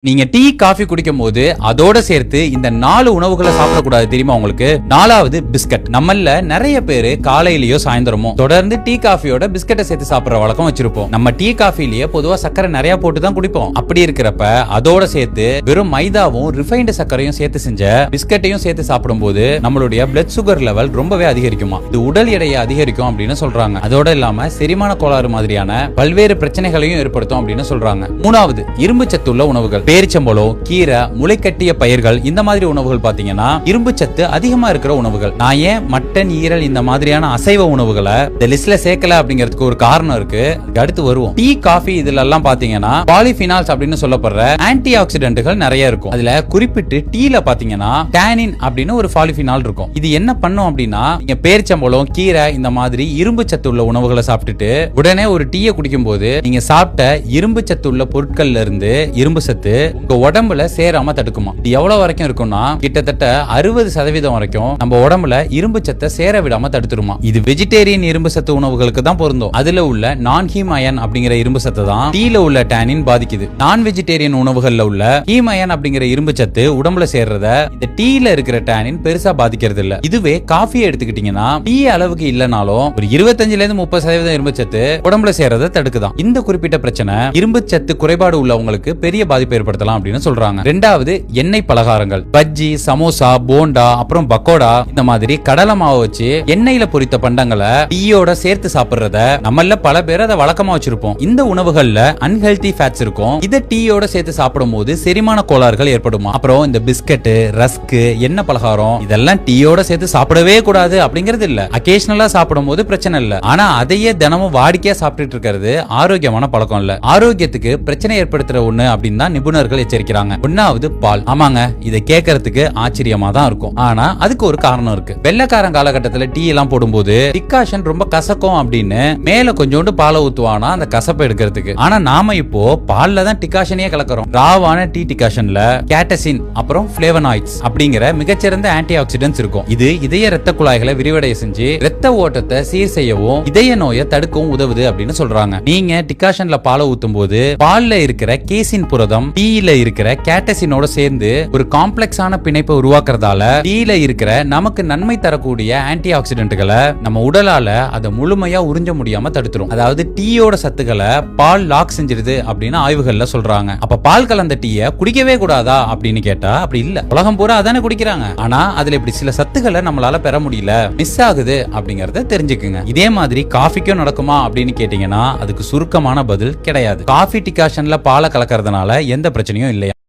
நீங்க tea coffee குடிக்கும் போது அதோட சேர்த்து இந்த 4 உணவுகளை சாப்பிடக்கூடாது தெரியுமா உங்களுக்கு? 4வது பிஸ்கட். நம்மள நிறைய பேரு காலையிலயோ சாயந்தரமோ தொடர்ந்து டீ காஃபியோட பிஸ்கட்டை சேர்த்து சாப்பிடுற வழக்கம் வச்சிருப்போம். நம்ம டீ காஃபிலேயே பொதுவா சக்கரை நிறைய போட்டு தான் குடிப்போம். அப்படி இருக்கிறப்ப அதோட சேர்த்து வெறும் மைதாவும் ரிஃபைன்டு சக்கரையும் சேர்த்து செஞ்ச பிஸ்கட்டையும் சேர்த்து சாப்பிடும் போது நம்மளுடைய பிளட் சுகர் லெவல் ரொம்பவே அதிகரிக்குமா. இது உடல் எடையை அதிகரிக்கும் அப்படின்னு சொல்றாங்க. அதோட இல்லாம செரிமான கோளாறு மாதிரியான பல்வேறு பிரச்சனைகளையும் ஏற்படுத்தும் அப்படின்னு சொல்றாங்க. 3வது இரும்பு சத்துள்ள உணவுகள். பேரிச்சம்பழம், கீரை, முளைக்கட்டிய பயிர்கள், இந்த மாதிரி உணவுகள் பாத்தீங்கன்னா இரும்பு சத்து அதிகமா இருக்கிற உணவுகள். நான் ஏன் மட்டன், ஈரல் இந்த மாதிரியான அசைவ உணவுகளை இந்த லிஸ்ட்ல சேர்க்கல அப்படிங்கிறதுக்கு ஒரு காரணம் இருக்கு. அடுத்து வருவோம். டீ, காஃபி இதுல எல்லாம் பாத்தீங்கன்னா பாலிஃபினால்ஸ் அப்படின்னு சொல்லப்படுற ஆன்டி ஆக்சிடென்ட்கள் நிறைய இருக்கும். அதுல குறிப்பிட்டு டீல பாத்தீங்கன்னா டானின் அப்படின்னு ஒரு பாலிஃபினால் இருக்கும். இது என்ன பண்ணும் அப்படின்னா, நீங்க பேரிச்சம்பழம், கீரை இந்த மாதிரி இரும்பு சத்து உள்ள உணவுகளை சாப்பிட்டுட்டு உடனே ஒரு டீயை குடிக்கும் போது நீங்க சாப்பிட்ட இரும்பு சத்து உள்ள பொருட்கள்ல இருந்து இரும்பு சத்து உங்க உடம்புல சேராம தடுக்குமா. இது எவ்வளவு வரைக்கும் இருக்கும்னா, கிட்டத்தட்ட 60% வரைக்கும் நம்ம உடம்புல இரும்பு சத்தை சேர விடாம தடுத்துருமா. இது வெஜிடேரியன் இரும்பு சத்து உணவுகளுக்கு தான் பொருந்தும். அதுல உள்ள நான் ஹீம் அயன் அப்படிங்கிற இரும்பு சத்து தான் டீல உள்ள டானின் பாதிக்குது. நான் வெஜிடேரியன் உணவுகள்ல உள்ள ஹீம் அயன் அப்படிங்கிற இரும்பு சத்து உடம்புல சேர்றத இந்த டீல இருக்கிற டானின் பெருசா பாதிக்கிறது இல்ல. இதுவே காஃபியை எடுத்துக்கிட்டீங்கன்னா டீ அளவுக்கு இல்லனாலும் ஒரு 25-30% இரும்பு சத்து உடம்புல சேர்றத தடுக்குதான். இந்த குறிப்பிட்ட பிரச்சனை இரும்பு சத்து குறைபாடு உள்ளவங்களுக்கு பெரிய பாதிப்பு ஏற்படுத்தலாம் அப்படின்னு சொல்றாங்க. 2வது எண்ணெய் பலகாரங்கள். பஜ்ஜி, சமோசா, போண்டா, அப்புறம் பக்கோடா இந்த மாதிரி கடலை மாவு வச்சு எண்ணெயில பொரித்த பண்டங்களை டீயோட சேர்த்து சாப்பிடுறத நம்மள பல பேர் அதை வழக்கமா வச்சிருப்போம். இந்த உணவுகள்ல அன்ஹெல்தி ஃபேட்ஸ் இருக்கும். இத டீயோட சேர்த்து சாப்பிடும் போது செரிமான கோளாறுகள் ஏற்படுமா. அப்புறம் இந்த பிஸ்கட், ரஸ்க், எண்ணெய் பலகாரம் இதெல்லாம் டீயோட சேர்த்து சாப்பிடவே கூடாது அப்படிங்கிறது இல்ல. அகேஷனலா சாப்பிடும் போது பிரச்சனை இல்ல. ஆனா அதையே தினமும் வாடிக்கையா சாப்பிட்டு இருக்கிறது ஆரோக்கியமான பழக்கம் இல்ல. ஆரோக்கியத்துக்கு பிரச்சனை ஏற்படுத்துற ஒண்ணு அப்படின்னு தான் நிபுணர்கள் எச்சரிக்கிறாங்க. 1வது பால். ஆமாங்க, இதை கேட்கறதுக்கு ஆச்சரியமா தான் இருக்கும். ஆனா அதுக்கு ஒரு காரணம் இருக்கு. வெள்ளைக்காரன் காலகட்டத்துல டீ எல்லாம் போடும்போது டிகாஷன் ரொம்ப கசக்கும் அப்படின்னு மேல கொஞ்சோண்டு பாலை ஊத்துவானா அந்த கசப்பை எடுக்கிறதுக்கு. ஆனா நாம இப்போ பால்ல தான் டிகாஷனே கலக்கிறோம். ராவான டீ டிகாஷன்ல கேட்டசின் அப்புறம் பிளேவனாய்ட்ஸ் அப்படிங்கிற மிகச்சிறந்த ஆன்டி ஆக்சிடென்ட்ஸ் இருக்கும். இது இதய ரத்த குழாய்களை விரிவடைய செஞ்சு ரத்த ஓட்டத்தை சீர் செய்யவும் இதய நோயை தடுக்கவும் உதவுது அப்படின்னு சொல்றாங்க. நீங்க டிகாஷன்ல பாலை ஊத்தும் போது பால்ல இருக்கிற கேசின் புரதம் டீல இருக்கிற கேட்டசினோட சேர்ந்து ஒரு காம்ப்ளெக்ஸான பிணைப்பை உருவாக்குறதால டீல இருக்கிற நமக்கு நன்மை தரக்கூடிய ஆன்டி ஆக்சிடென்ட்களை நம்ம உடலால அதை முழுமையா உறிஞ்ச முடியாம தடுத்துரும். அதாவது டீயோட சத்துக்களை பால் லாக் செஞ்சிருது அப்படின்னு ஆய்வுகள்ல சொல்றாங்க. அப்ப பால் கலந்த டீயை குடிக்கவே கூடாதா அப்படின்னு கேட்டா அப்படி இல்ல. உலகம் பூரா அதானே குடிக்கிறாங்க. ஆனா அதுல இப்படி சில சத்துக்களை நம்மளால பெற முடியல, மிஸ் ஆகுது அப்படிங்கறத தெரிஞ்சுக்குங்க. இதே மாதிரி காஃபிக்கும் நடக்குமா அப்படின்னு கேட்டீங்கன்னா அதுக்கு சுருக்கமான பதில் கிடையாது. காஃபி டிகாஷன்ல பாலை கலக்கறதுனால எந்த பிரச்சனையும் இல்லையா.